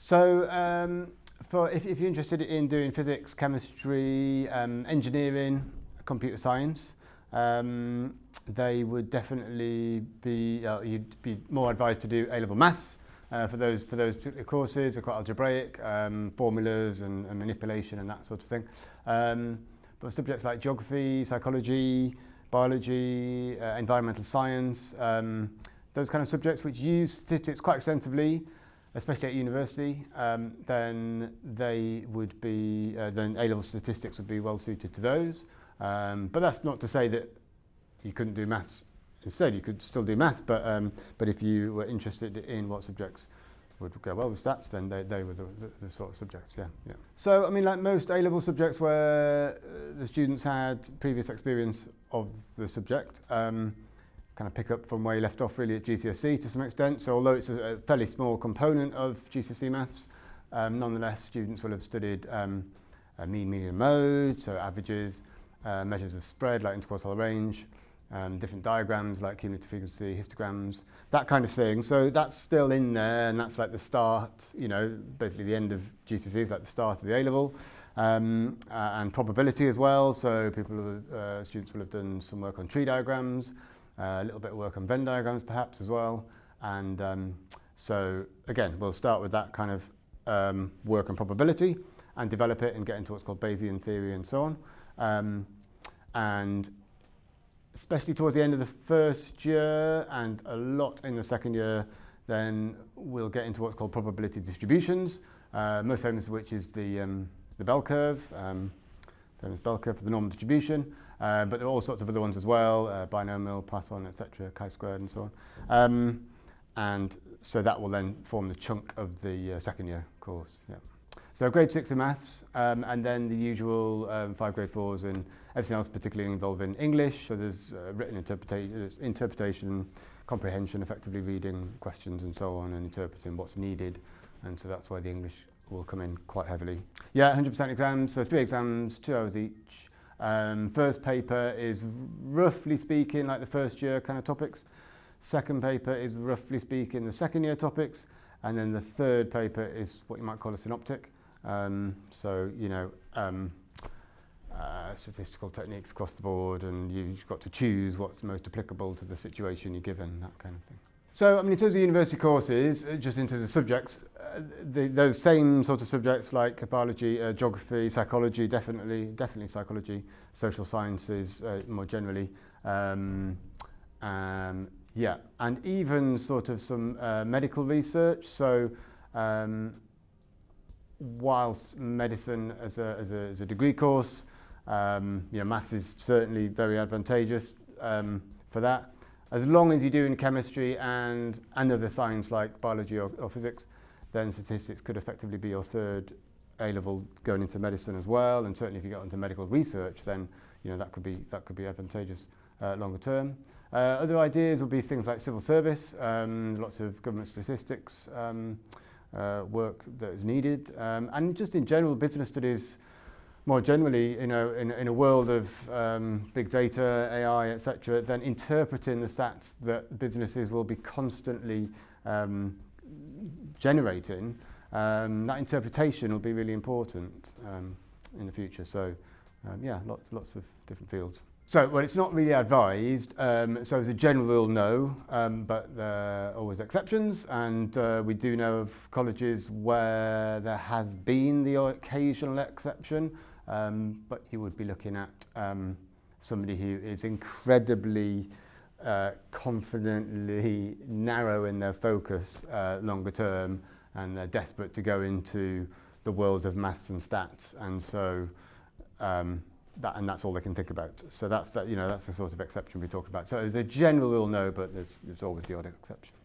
So if you're interested in doing physics, chemistry, engineering, computer science, they would definitely be, you'd be more advised to do A-level maths for those particular courses. They're quite algebraic, formulas and manipulation and that sort of thing. But subjects like geography, psychology, biology, environmental science, those kind of subjects which use statistics quite extensively, especially at university, then they would be, then A-level statistics would be well suited to those. But that's not to say that you couldn't do maths instead. You could still do maths, but if you were interested in what subjects would go well with stats, then they were the sort of subjects, yeah. So, I mean, like most A-level subjects where the students had previous experience of the subject, kind of pick up from where you left off really at GCSE to some extent. So although it's a fairly small component of GCSE maths, nonetheless students will have studied mean, median, mode, so averages, measures of spread like interquartile range, different diagrams like cumulative frequency, histograms, that kind of thing. So that's still in there, and that's like the start, you know, basically the end of GCSE is like the start of the A-level. And probability as well, so students will have done some work on tree diagrams, a little bit of work on Venn diagrams perhaps as well. And so again, we'll start with that kind of work on probability and develop it and get into what's called Bayesian theory and so on. And especially towards the end of the first year and a lot in the second year, then we'll get into what's called probability distributions, most famous of which is the bell curve, famous bell curve for the normal distribution. But there are all sorts of other ones as well, binomial, Poisson, etc., chi-squared and so on. And so that will then form the chunk of the second year course. Yeah. So grade 6 in maths, and then the usual 5 grade 4s and everything else particularly involving English. So there's written interpretation, comprehension, effectively reading questions and so on and interpreting what's needed. And so that's why the English will come in quite heavily. Yeah, 100% exams, so 3 exams, 2 hours each. First paper is roughly speaking like the first year kind of topics. Second paper is roughly speaking the second year topics. And then the third paper is what you might call a synoptic. So, you know, statistical techniques across the board, and you've got to choose what's most applicable to the situation you're given, that kind of thing. So, I mean, in terms of university courses, just into the subjects, those same sort of subjects like biology, geography, psychology, definitely psychology, social sciences more generally, yeah, and even sort of some medical research. So, whilst medicine as a degree course, you know, maths is certainly very advantageous for that. As long as you're doing chemistry and other science like biology or physics, then statistics could effectively be your third A-level going into medicine as well. And certainly if you get into medical research, then you know that could be advantageous longer term. Other ideas would be things like civil service, lots of government statistics work that is needed, and just in general business studies. More generally, you know, in a world of big data, AI, etc., then interpreting the stats that businesses will be constantly generating, that interpretation will be really important in the future. So, yeah, lots of different fields. So, well, it's not really advised. So as a general rule, no, but there are always exceptions, and we do know of colleges where there has been the occasional exception. But you would be looking at somebody who is incredibly confidently narrow in their focus longer term, and they're desperate to go into the world of maths and stats, and so that's all they can think about. So that's the sort of exception we talk about. So as a general rule, no, but there's always the odd exception.